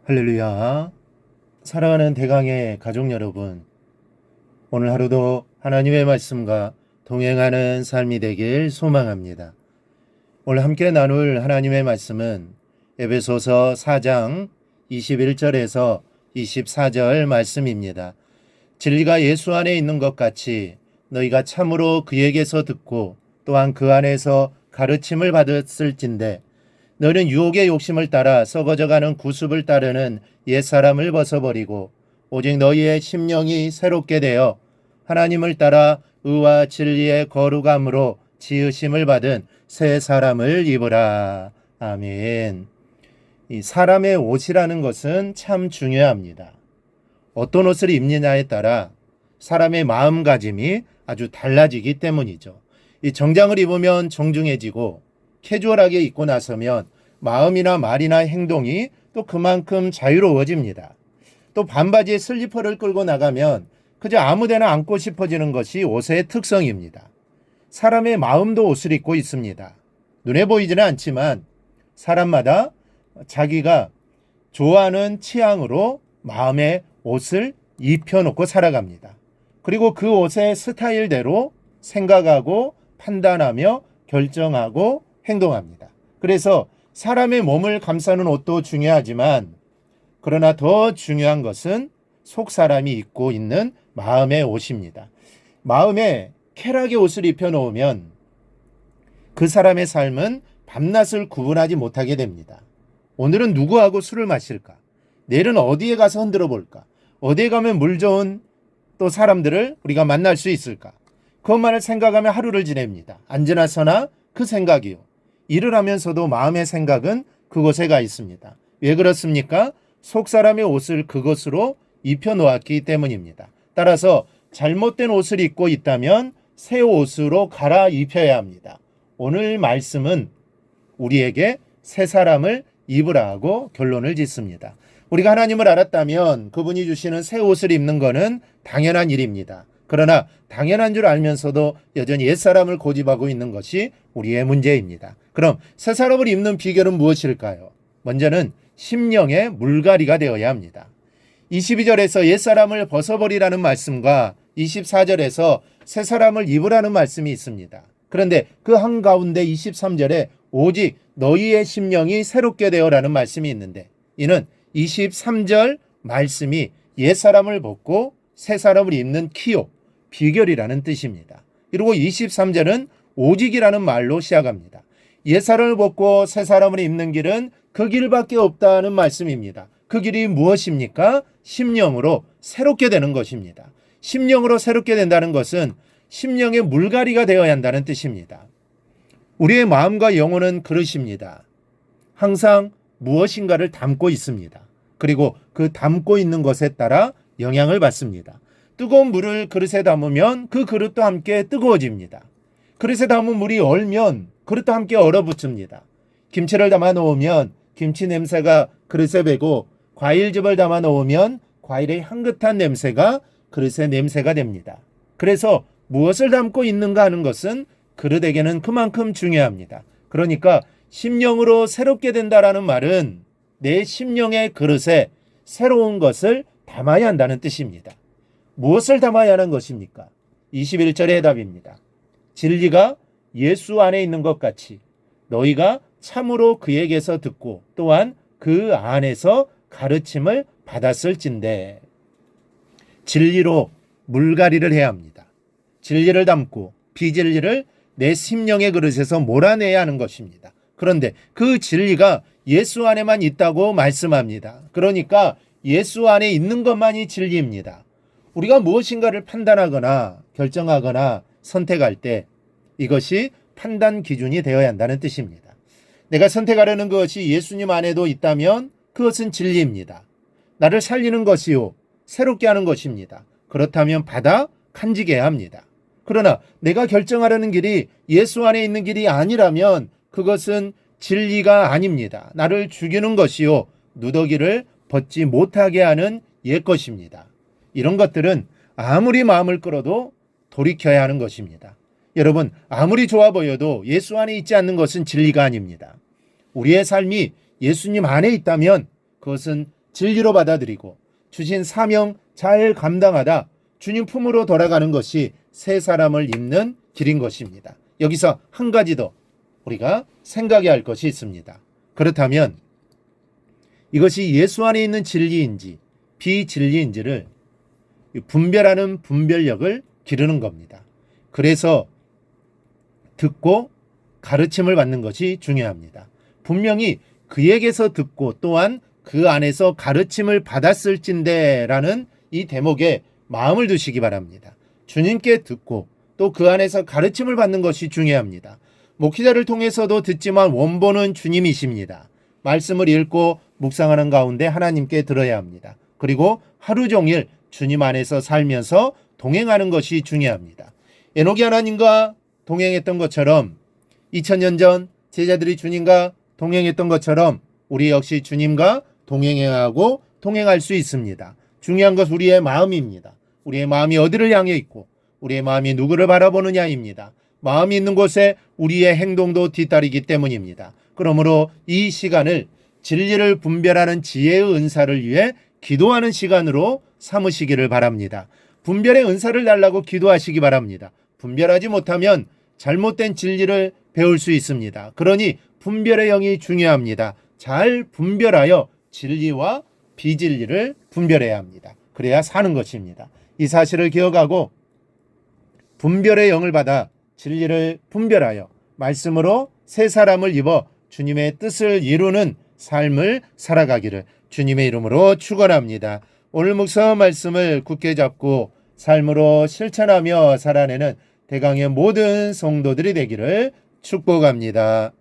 할렐루야. 사랑하는 대강의 가족 여러분, 오늘 하루도 하나님의 말씀과 동행하는 삶이 되길 소망합니다. 오늘 함께 나눌 하나님의 말씀은 에베소서 4장 21절에서 24절 말씀입니다. 진리가 예수 안에 있는 것 같이 너희가 참으로 그에게서 듣고 또한 그 안에서 가르침을 받았을진대 너는 유혹의 욕심을 따라 썩어져가는 구습을 따르는 옛사람을 벗어버리고 오직 너희의 심령이 새롭게 되어 하나님을 따라 의와 진리의 거룩함으로 지으심을 받은 새 사람을 입으라. 아멘. 이 사람의 옷이라는 것은 참 중요합니다. 어떤 옷을 입느냐에 따라 사람의 마음가짐이 아주 달라지기 때문이죠. 이 정장을 입으면 정중해지고 캐주얼하게 입고 나서면 마음이나 말이나 행동이 또 그만큼 자유로워집니다. 또 반바지에 슬리퍼를 끌고 나가면 그저 아무데나 앉고 싶어지는 것이 옷의 특성입니다. 사람의 마음도 옷을 입고 있습니다. 눈에 보이지는 않지만 사람마다 자기가 좋아하는 취향으로 마음의 옷을 입혀놓고 살아갑니다. 그리고 그 옷의 스타일대로 생각하고 판단하며 결정하고 행동합니다. 그래서 사람의 몸을 감싸는 옷도 중요하지만 그러나 더 중요한 것은 속 사람이 입고 있는 마음의 옷입니다. 마음에 쾌락의 옷을 입혀놓으면 그 사람의 삶은 밤낮을 구분하지 못하게 됩니다. 오늘은 누구하고 술을 마실까? 내일은 어디에 가서 흔들어 볼까? 어디에 가면 물 좋은 또 사람들을 우리가 만날 수 있을까? 그것만을 생각하며 하루를 지냅니다. 앉으나 서나 그 생각이요. 일을 하면서도 마음의 생각은 그곳에 가 있습니다. 왜 그렇습니까? 속 사람의 옷을 그것으로 입혀놓았기 때문입니다. 따라서 잘못된 옷을 입고 있다면 새 옷으로 갈아입혀야 합니다. 오늘 말씀은 우리에게 새 사람을 입으라 하고 결론을 짓습니다. 우리가 하나님을 알았다면 그분이 주시는 새 옷을 입는 것은 당연한 일입니다. 그러나 당연한 줄 알면서도 여전히 옛사람을 고집하고 있는 것이 우리의 문제입니다. 그럼 새 사람을 입는 비결은 무엇일까요? 먼저는 심령의 물갈이가 되어야 합니다. 22절에서 옛사람을 벗어버리라는 말씀과 24절에서 새 사람을 입으라는 말씀이 있습니다. 그런데 그 한가운데 23절에 오직 너희의 심령이 새롭게 되어라는 말씀이 있는데 이는 23절 말씀이 옛사람을 벗고 새 사람을 입는 키요, 비결이라는 뜻입니다. 그리고 23절은 오직이라는 말로 시작합니다. 옛사람을 벗고 새 사람을 입는 길은 그 길밖에 없다는 말씀입니다. 그 길이 무엇입니까? 심령으로 새롭게 되는 것입니다. 심령으로 새롭게 된다는 것은 심령의 물갈이가 되어야 한다는 뜻입니다. 우리의 마음과 영혼은 그릇입니다. 항상 무엇인가를 담고 있습니다. 그리고 그 담고 있는 것에 따라 영향을 받습니다. 뜨거운 물을 그릇에 담으면 그 그릇도 함께 뜨거워집니다. 그릇에 담은 물이 얼면 그릇도 함께 얼어붙습니다. 김치를 담아 놓으면 김치 냄새가 그릇에 배고 과일즙을 담아 놓으면 과일의 향긋한 냄새가 그릇의 냄새가 됩니다. 그래서 무엇을 담고 있는가 하는 것은 그릇에게는 그만큼 중요합니다. 그러니까 심령으로 새롭게 된다라는 말은 내 심령의 그릇에 새로운 것을 담아야 한다는 뜻입니다. 무엇을 담아야 하는 것입니까? 21절의 해답입니다. 진리가 예수 안에 있는 것 같이 너희가 참으로 그에게서 듣고 또한 그 안에서 가르침을 받았을진대. 진리로 물갈이를 해야 합니다. 진리를 담고 비진리를 내 심령의 그릇에서 몰아내야 하는 것입니다. 그런데 그 진리가 예수 안에만 있다고 말씀합니다. 그러니까 예수 안에 있는 것만이 진리입니다. 우리가 무엇인가를 판단하거나 결정하거나 선택할 때 이것이 판단 기준이 되어야 한다는 뜻입니다. 내가 선택하려는 것이 예수님 안에도 있다면 그것은 진리입니다. 나를 살리는 것이요 새롭게 하는 것입니다. 그렇다면 받아 간직해야 합니다. 그러나 내가 결정하려는 길이 예수 안에 있는 길이 아니라면 그것은 진리가 아닙니다. 나를 죽이는 것이요 누더기를 벗지 못하게 하는 옛 것입니다. 이런 것들은 아무리 마음을 끌어도 돌이켜야 하는 것입니다. 여러분, 아무리 좋아 보여도 예수 안에 있지 않는 것은 진리가 아닙니다. 우리의 삶이 예수님 안에 있다면 그것은 진리로 받아들이고 주신 사명 잘 감당하다 주님 품으로 돌아가는 것이 새 사람을 입는 길인 것입니다. 여기서 한 가지 더 우리가 생각해야 할 것이 있습니다. 그렇다면 이것이 예수 안에 있는 진리인지 비진리인지를 분별하는 분별력을 기르는 겁니다. 그래서 듣고 가르침을 받는 것이 중요합니다. 분명히 그에게서 듣고 또한 그 안에서 가르침을 받았을진대라는 이 대목에 마음을 두시기 바랍니다. 주님께 듣고 또 그 안에서 가르침을 받는 것이 중요합니다. 목회자를 통해서도 듣지만 원본은 주님이십니다. 말씀을 읽고 묵상하는 가운데 하나님께 들어야 합니다. 그리고 하루 종일 주님 안에서 살면서 동행하는 것이 중요합니다. 에녹이 하나님과 동행했던 것처럼 2000년 전 제자들이 주님과 동행했던 것처럼 우리 역시 주님과 동행해야 하고 동행할 수 있습니다. 중요한 것은 우리의 마음입니다. 우리의 마음이 어디를 향해 있고 우리의 마음이 누구를 바라보느냐입니다. 마음이 있는 곳에 우리의 행동도 뒤따르기 때문입니다. 그러므로 이 시간을 진리를 분별하는 지혜의 은사를 위해 기도하는 시간으로 삼으시기를 바랍니다. 분별의 은사를 달라고 기도하시기 바랍니다. 분별하지 못하면 잘못된 진리를 배울 수 있습니다. 그러니 분별의 영이 중요합니다. 잘 분별하여 진리와 비진리를 분별해야 합니다. 그래야 사는 것입니다. 이 사실을 기억하고 분별의 영을 받아 진리를 분별하여 말씀으로 새 사람을 입어 주님의 뜻을 이루는 삶을 살아가기를 주님의 이름으로 축원합니다. 오늘 목사 말씀을 굳게 잡고 삶으로 실천하며 살아내는 대강의 모든 성도들이 되기를 축복합니다.